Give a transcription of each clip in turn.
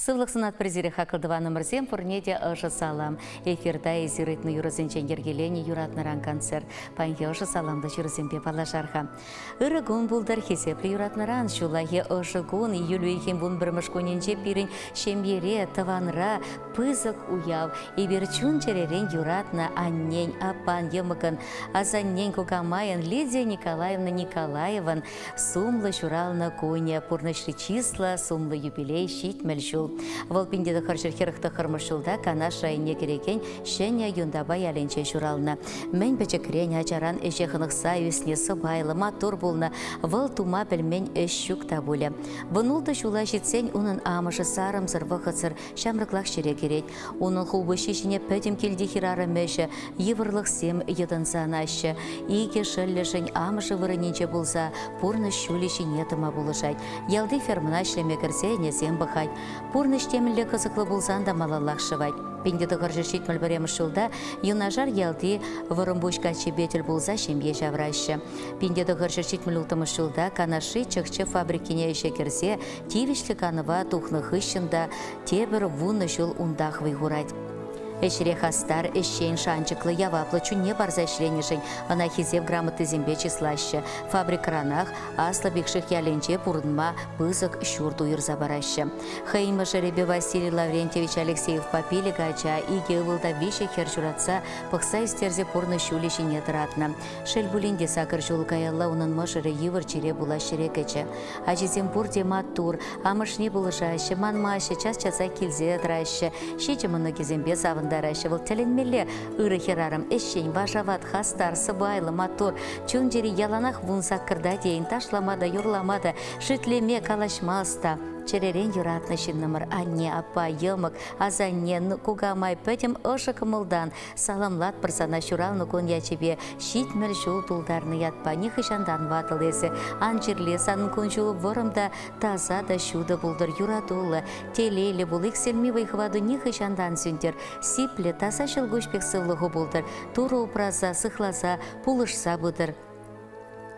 Сывлық сынат президері хақылдываны мұрзем пұрнеде ұжы салам. Эфирда езірітні юрызенчен ергелені юратныран концерт. Панге ұжы саламды жүрізембе балашарға. Үрігін бұлдар хесеплі юратныран. Шулахе ұжы күн июлюйхен бұн бірміш көненже пирін шембере, таванра, пызық уяв. Иберчун черерен юратна аннен, апан емігін, азаннен кукамайын Лидия Николаевна Николаеван сумлы журална көне, пұрнышры числа, сумлы юбилей шитмел жул. Волпиндеді қаржыр херіқті қырмышылда канаш райыне керекен шене юндабай әленче журална. Мен бәчекрен ачаран эшеқынықса үснесі байлы матур болна, выл тума білмен әшшүк табулі. Бұнулды жула жетсен, оның амышы сарым зырвы қыцыр шамрықлақ шере керет. Оның хубы шешіне пәдім келді хирары мәші, евырлық сем едінсан ашы. Иге шыллышын амышы вырыненче болса, пұрны шулеші нетіма болышай. Ялды фермына шлеме кірсе, несен бұхай. Пұрны штемілі қызықлы болсан да малалақ шывай. Пендеді ғыржышет мүлбіремі шылда, юнажар ялды вырымбушка чебетіл болса шембе жаврайшы. Пендеді ғыржышет мүлутымы шылда, канашы чықчы фабрикіне еше кірсе, тивішлі каныва тухны хыщында тебір вуны жыл ундақ вайғурайд. Эшіре хастар, эшшейн шанчықлы, яваплы чүнне барза ішленешін, ана хизев грамоты зембе числашы. Фабрик ранах, аслы бекшік яленче пұрынма бұзық шүрд уйырза барашы. Хаимы Жеребе Василий Лаврентьевич Алексеев Папили гача, иге ывылда виші хер жүратса, пықса істерзе пұрны шүлеші нетіратна. Шел бұлінде сақыр жол каялла унын мұшыры евір чире бұла шерекечі. Ажизем бұрде маттур, амышне бұлышашы, манмашы, час-часа келзе әтірашы, шечіміні кезембе савында дарашы бұл тәленмелі ұры херарым әшшен бажават хастар сыбайлы матур чүндері яланақ вунса кірда дейін ташламада юрламада жітлеме калашмаста черерен юратны шиннымыр анне апа емік азанне кугамай пәтім ұшы кымылдан саламлат бірсана шуралны кон ячебе шитмел жол тұлдарны ятпа нехы жандан ватыл есі анжерле санын кон жолы вырымда таза да шуды бұлдыр юратулы телейлі бұл икселми вайхваду нехы жандан сүндер сипле таза жыл көшпек сылығы бұлдыр туры упраза сықласа пулышса бұдыр.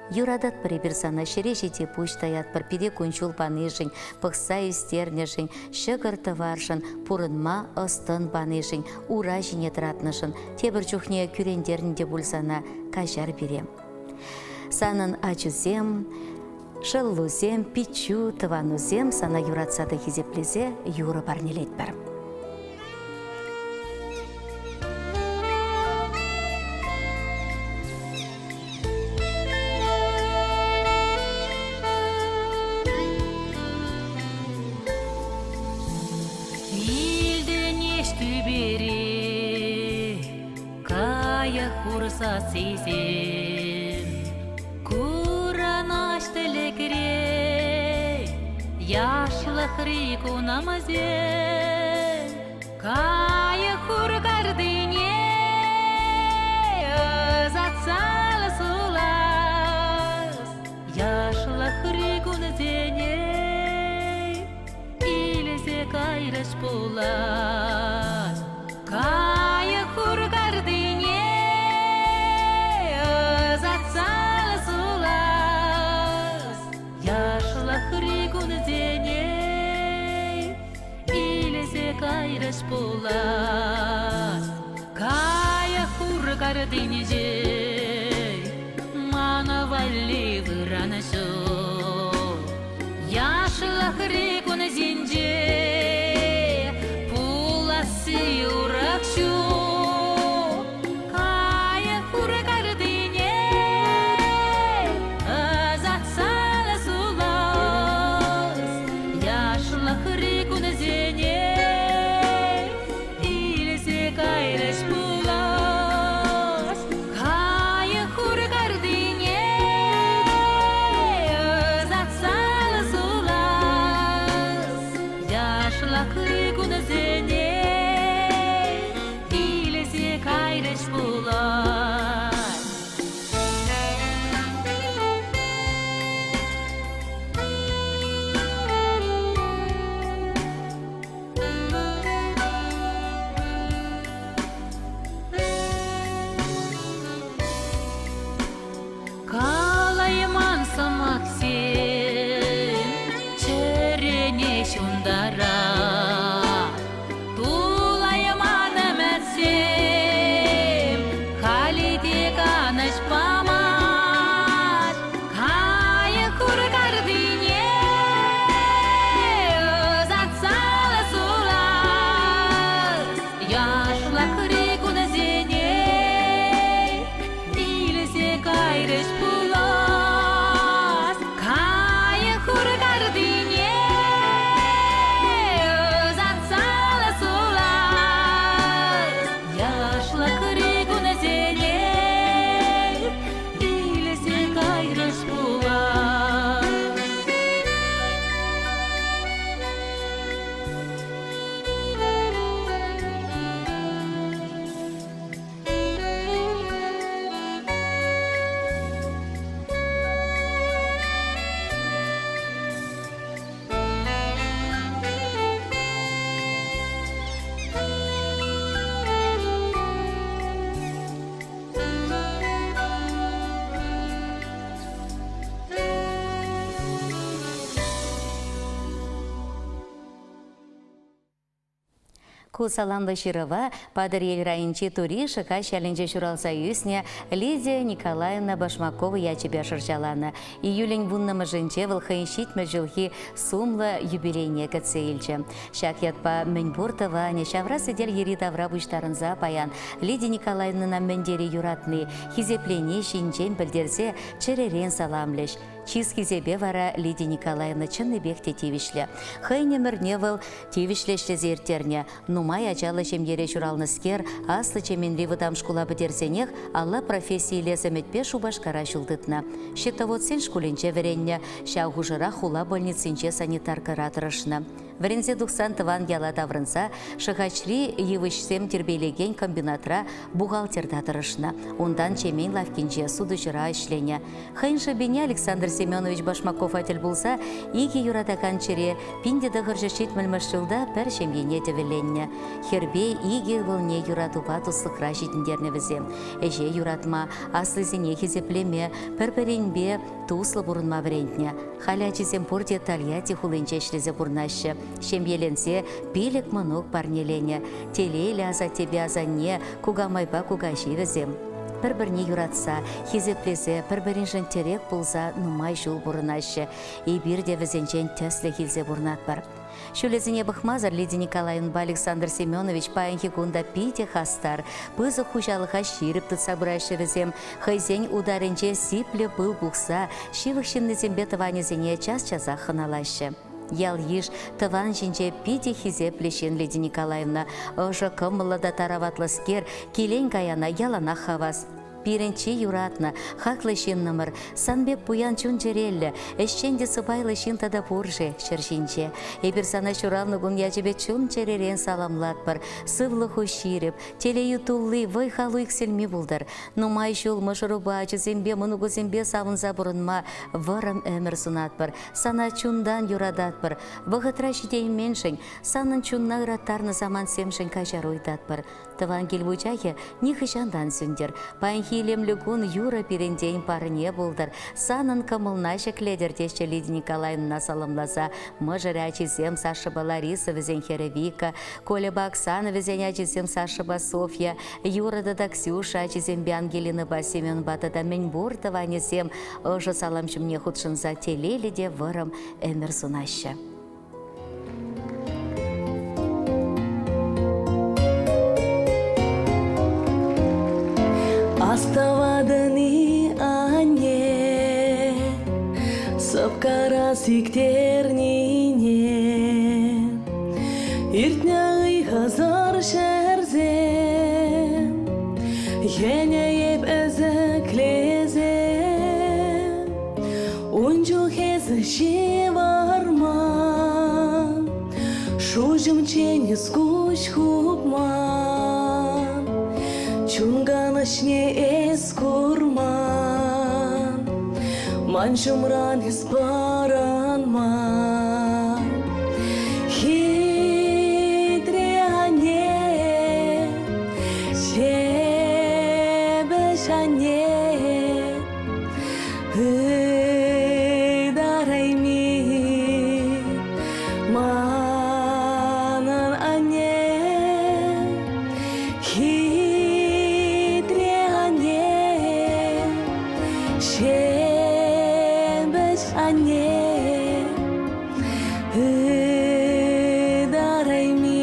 Юрадат приберсана шережете пуштаят пар пиде кунчул панышын, пықса үстернешін, шығырты варшын, пұрынма ыстын панышын, ура жіне тұратнышын, тебір жүхне күрендерінде бұлсана кажар берем. Санын ачузем, шыллузем, пичу, тыванузем, сана юратсады хизеплезе, юры барнелет бар. Сезем, Kur'an açtı lekre, yaşlı hriku namazem, kaya kur gardine, zatsal sulas, yaşlı hriku nazene, ilese kayraş bulas, kaya kur gardine. Kayraş bulas, kaya hur gardinice, mana valli vıranışo, yaşlı hırikun zince, pulası urakşu, kaya hur gardine, azatsal sulas, yaşlı hırikun zince, kayraş bulas, kaya hur gardine, zatsal sulas, yaşlı hırikun zene, ilese kayraş bulas. Samak sen, çerene şundara. Ку саламлы Широва, Падыр ел райончи тури шыка шәлінже шуралса юсне Лидия Николаевна Башмакова ячебе шыржаланы. Июлень вуннамы жынче вылхайын шитмі жылхи сумлы юбилейне кәтсейлчі. Шак ятпа Мінбуртова, не шавра сидел ери тавра бұштарынза паян. Лидия Николаевна мендері юратны, хизеплене шинчен білдерзе черерен саламлыш. Чиз хизебе вара Лидия Николаевна чынны бек тетивишлі. Хайне мірневыл тивишлешлі зертерне. Нумай ачалы жемере журалныскер, аслы чеменри выдам шкула бідерсенех, алла профессийле заметпе шубашкара шулдытна. Щитоводсен шкуленче веренне, шау хужыра хула больницинче санитаркара тырышны. Врензе 90 тыван яла таврынса, шыхачри евышсем тербейлеген комбинатра бухгалтерда тырышны. Ондан чемен лавкинче судыжыра ішлене. Хайыншы бене Александр Семенович Башмаков атель болса, иге юратакан чере пиндеді ғыржышет мүлмішілді пір шемгене тевеленне. Хербе иге вылне юратуға туслықра жетіндерне візем. Эже юратма, аслызіне хезеплеме, пір-піренбе туслы бұрынма врентне. Халя чизем порте Тольятти хулынче шлезе бұрнашы. Шембеленсе пилік мұнық парнелене. Телейлі аза тебе азанне, кугамайба кугаши візем. Бір-бірне юратса, хезеплесе, бір-бірін жынтерек болса, нумай жул бұрынашы. И бірде візенчен төслі хилзе бұрнат бар. Шулезіне бұқмазар Лидия Николаевна Александр Семенович паянхи кунда пите хастар. Пызы хужалыға ширіп тұтса бұрашы візем. Хайзен ударынче сипле был бұқса, шивықшынны зембе тыванезіне час-часа хыналашы. Ял еш тыван жинче пите хизеплешен Лидия Николаевна. Ожы кымылы да тараватлыскер, келен каяна ялана хавас. Пиренче юратна, хаклы шин нымыр, санбеп пуян чун жерелі, әшченде сыбайлы шин тада пуржы, шыршинче. Эбір сана шуралны гун ячебе чун черерен саламлат бар, сывлы хуширіп, телею туллы, вой халу икселми булдар. Нумай жул мышыруба, чызембе, мұнугу зембе савынза бұрынма, варым өмір сунат бар, сана чундан юрадат бар, вғытра шидейін меншін, санын чунна ыраттарны заман семшін кажар ойдат бар. Тыван келбучахе нихы жандан сүндер, паянхи илемлігун юра пирендейін парыне болдар. Санын кымылна шекледер тешче Лидия Николаевна салымласа. Мыжыр ачизем Сашыба Лариса візен Херевика, Колеба Оксана візен ачизем Сашыба Софья, Юрада да Ксюша ачизем Ангелина ба Семен батада Мінбуртова анесем. Ожы саламчы мне худшынза телелі де вырым өмір сунашы. Аставадыны анне, сапкара сиктернине, иртняй хазар шерзе, енееп эзеклезе, унчу хезы шеварма, шужым чене скуч хупма. Чунганышне эскурман, маншумран испаранман. Хитряне, себешане, ыдарайми, манан ане. Şebeş anne, hıdaraymi,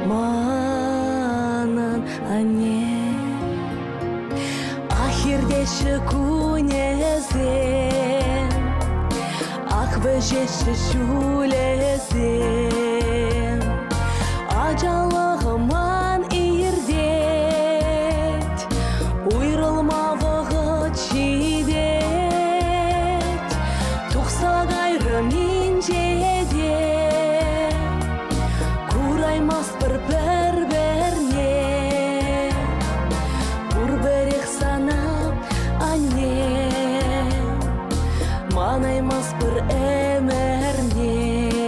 manan anne. Ahirde şıkunezen, akbeşe şulezen, acalığıman irdet, uyrılmavığı çidet, tuğsa gayrı mincede, kuraymaz bir berberne, kurberek sana anne, manaymaz bir emerne.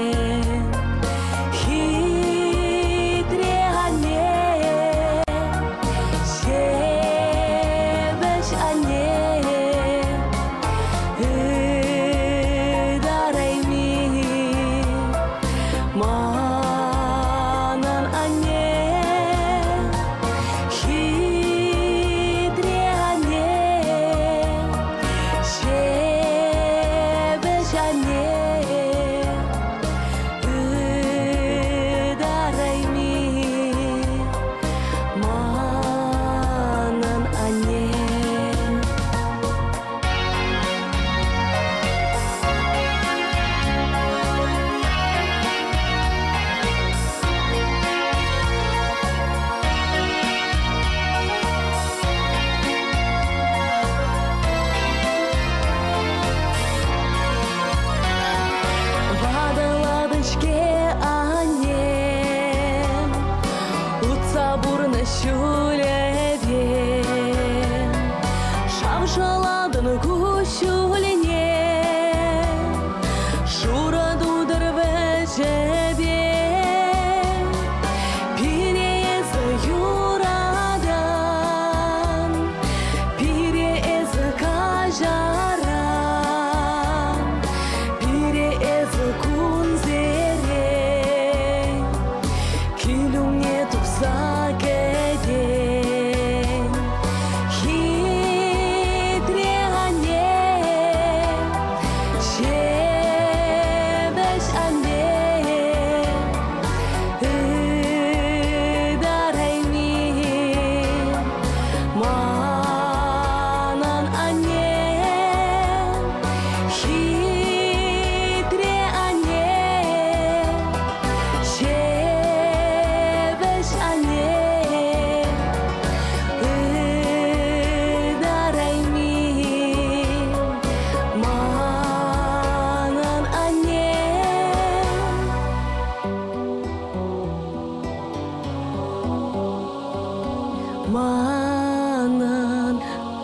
манын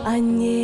анне.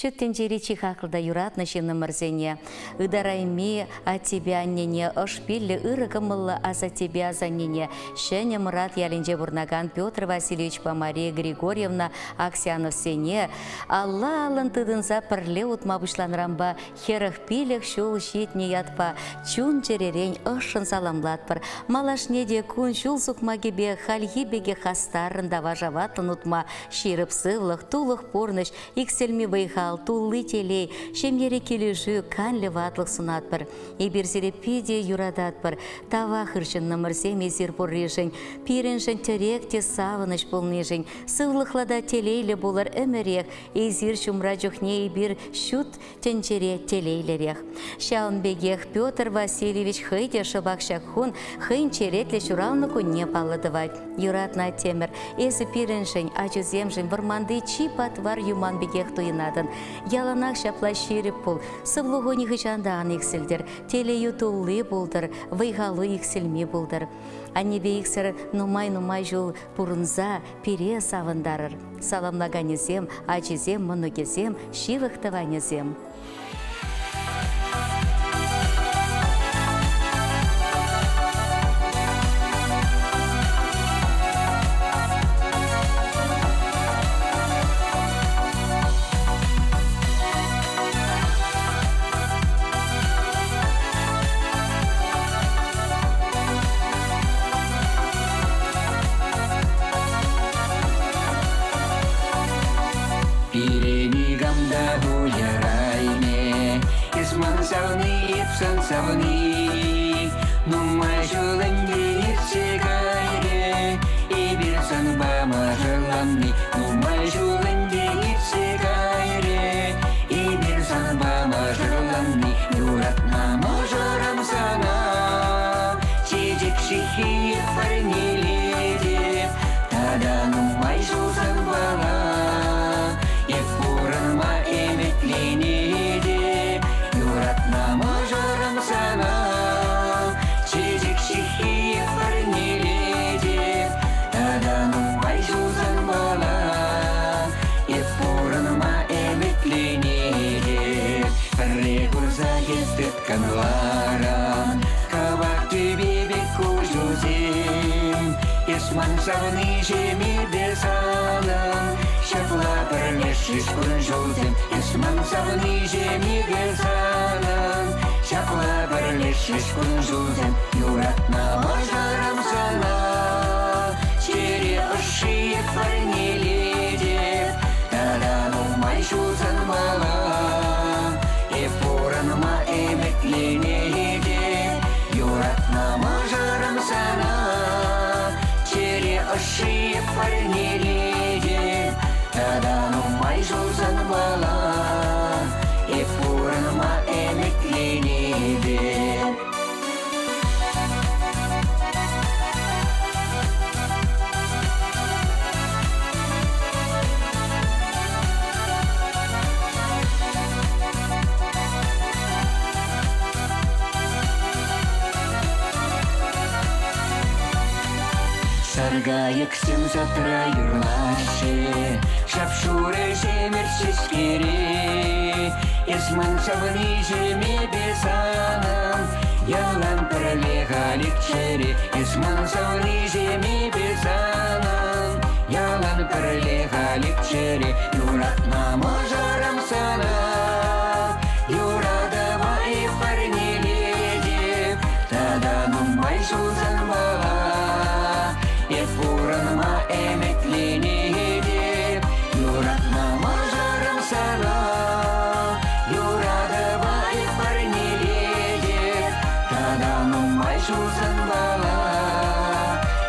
Шөттен жері чихақылда юратны шемны мырзене. Ыдарайми а тебя аннене, ошпиллі ырығымылы аза тебе азаннене. Шене Мурат ялінже бұрнаган Петр Васильевич па Мария Григорьевна Аксянов сене. Алла алын тыдынза пірле ұтма бұшланрамба, херіх пилік шул жетне ятпа, чун жеререн ұшын саламлатпыр. Малашнеде күн шул сұқмагебе, халгибеге хастарын дава жаватын ұтма, ширып сывлық, тулық порныш, икселми вайхал, тулы телей, шемері кележі, канлі ватлық сунатпыр. Еберзері пиде юрадатпыр, тава хыршын намырсем езір бұррежін, пиреншін теректе савыныш болнежін, сывлықлада телейлі болар әмірек, езір шумра жүхне ебір шут тенчере телейлерек. Шаунбегех Петр Васильевич хыйде шыбақ шақхун, хын черетлі шуралны күнне палыдывай. Юратна темір, езі пиреншін, ачуземшін, варманды чипат вар юман бегех туйынадын. Яланақ шапла шеріп бұл, сывлығыны ғычандан ексілдір, теле ютулы болдыр, вайғалы ексілме болдыр. Аннебе ексір нумай-нумай жол бұрынза пире савындарыр. Саламлаганезем, ачызем, мұнығезем, шивықтыванезем. Савни, нумай жолынде ерсе кайре, ебір санбама жыламни, нумай жолынде ерсе кайре, ебір санбама жыламни, юратна можарам сана, чедек шихи парнеледе, тада нумай жол санбала, епуранма эметленеде, юратна можарам сана, чедек шихи парнеледе, тада нумай жол санбала, епуранма эметленеде, пірре күрза естет канларам, кавак төбебек көжузем, есман савны жеме бесалам, шапла бірлешіш күн жолзем, есман савны жеме бесалам, шапла бірлешіш күн жолзем, юратна можарам сана, чере ұшы парнеледе, тада нумай жолзан бала, епуранма эметленеде, юратна можарам сана, чере ұшы парнеледе, тада нумай жолзан бала, епуранма эметленеде. Саргайык сен затра юрлаще, шапшуре жемерсіз кере, есман савны жеме бесанам, ялан пірлеғалік чере, есман савны жеме бесанам, ялан пірлеғалік чере, юратна можарам сана, юрадава и парнеледе, тада нумай жолзан бала, епуранма эметленеде, юратна можарам сана, юрадава и парнеледе, тада нумай жолзан бала,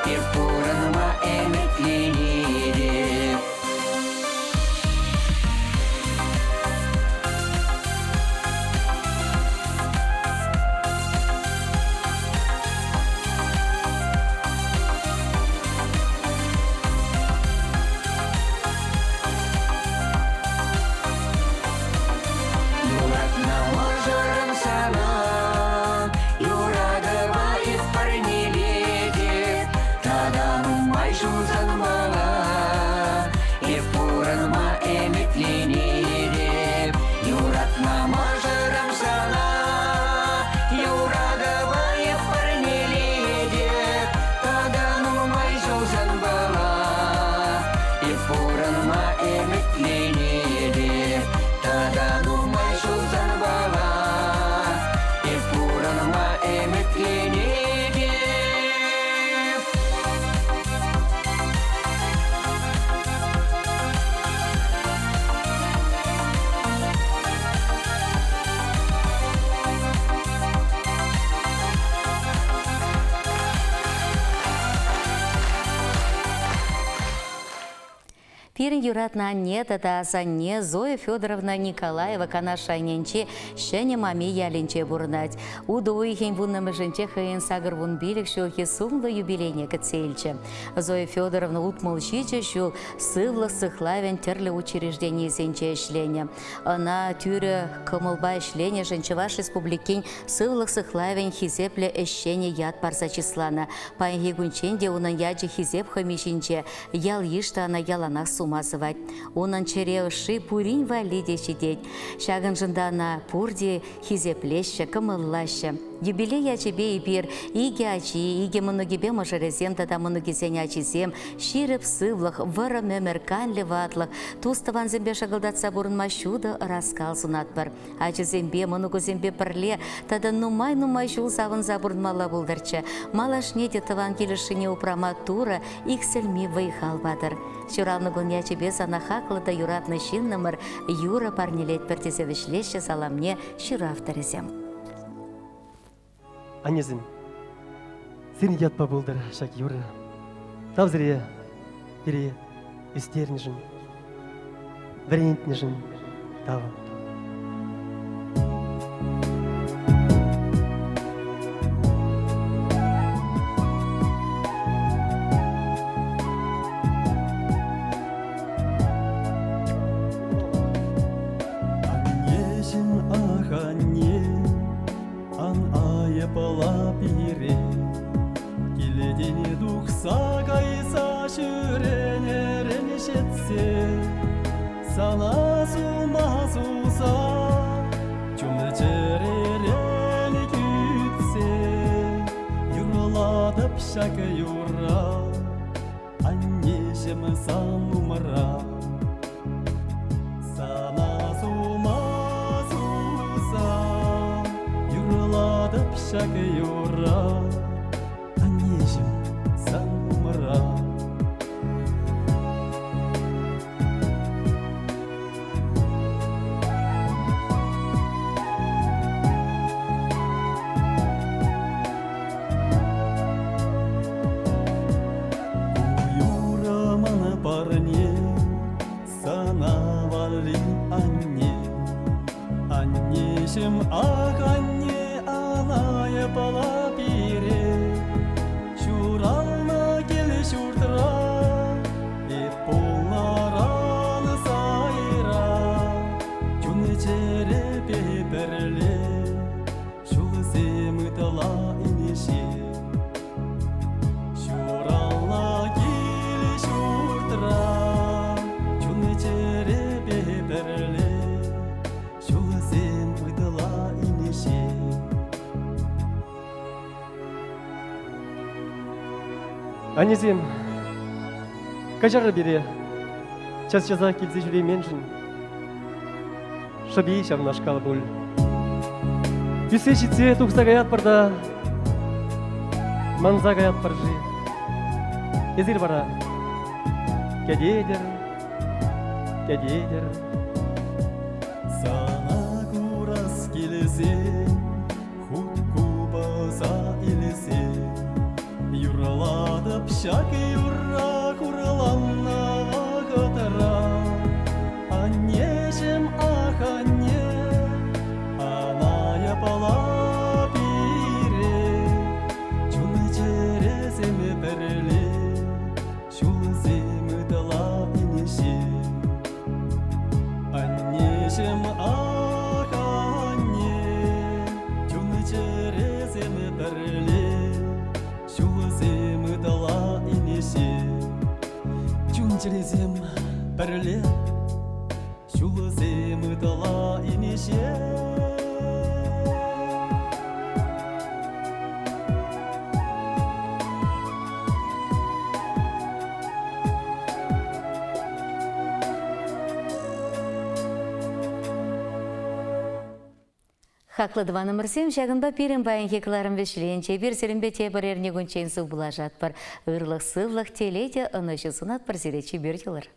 епуранма эметленеде. Юратна можарам сана, юрадава и парнеледе, Шерен юратна Анне тата Санне Зоя Федоровна Николаева кана шайненче шене маме ялинче бурнать. Удой хень вуннамы женче хейн сагыр вун билик шулхи сумлы юбилейне кацельче. Зоя Федоровна утмолчиче шул сывлых сыхлавен терле учреждение сенче ишлене. Она тюре кымылба ишлене Женчеваш республикин сывлых сыхлавен хизепле эщене яд парса числана. Пайги гунченде унан яджи хизеп хамишинче ял ишта ана яланах сумасывать. Унан чере ыши пурин валиде сидеть. Шагын жындана пурди хизеплеще, кымыллаще. Юбилей ячебе ипир, иге ачи, иге многибе можерезем, тата многизен ачизем, ширып сывлых, вара мемеркан леватлых, туставан зембе шагылдатса бурынма шуды раскал сунатпыр. Ачизембе, многозембе пірле, тада нумай шул савын забурынмала булдырчы. Малашне детаван келішіне упрама тура, иксельми вайхал бадыр. Шуралныгун ячебе сана хаклыда юратны шиннымыр, юра парнелет пертезевішлеші саламне шуравтарызем. Анезім, сен ятпа болдыр, шак юры. Тавзірия, бере, үстернежін, варентнежін, тава. Sana sulmasusa cümle cereleni gütse yurladıp şaka yura anneciğim san numara sana sulmasusa yurladıp şaka yura anneciğim san numara. Anneciğim ah anne anaya bala biri şuralma gel şurdıra et bolnaranı sayra cüne cere beberle şul semıtala inişi şuralma gel şurdıra cüne cere beberle Анезем, кажары бере, час-часа келзе жүрейменшін, шабей шавна шкалы бұл. Үсе шитсе тұқса гаят барда, манза гаят баржи. Езір бара, кәдейдер. Sana kuras gelese, hutku basa ilese, yurladıp şak yurra kurlanna vakıtara. Anneciğim ah anne, anaya bala biri, cüne cerezemi berli, şul zemıdala inişi. Anneciğim ah anne, cüne cerezemi berli, şul zemıdala inişi. Cüne cerezem berli, şul zemıdala inişi. Хаклы 2 номер 7 шагынба пирен баян хекларым вешленче бир серембе тебір ерне гүнчен су бұла жатпыр. Ырлық сывлық теледе ұнышы сунат бір зеречі берділер.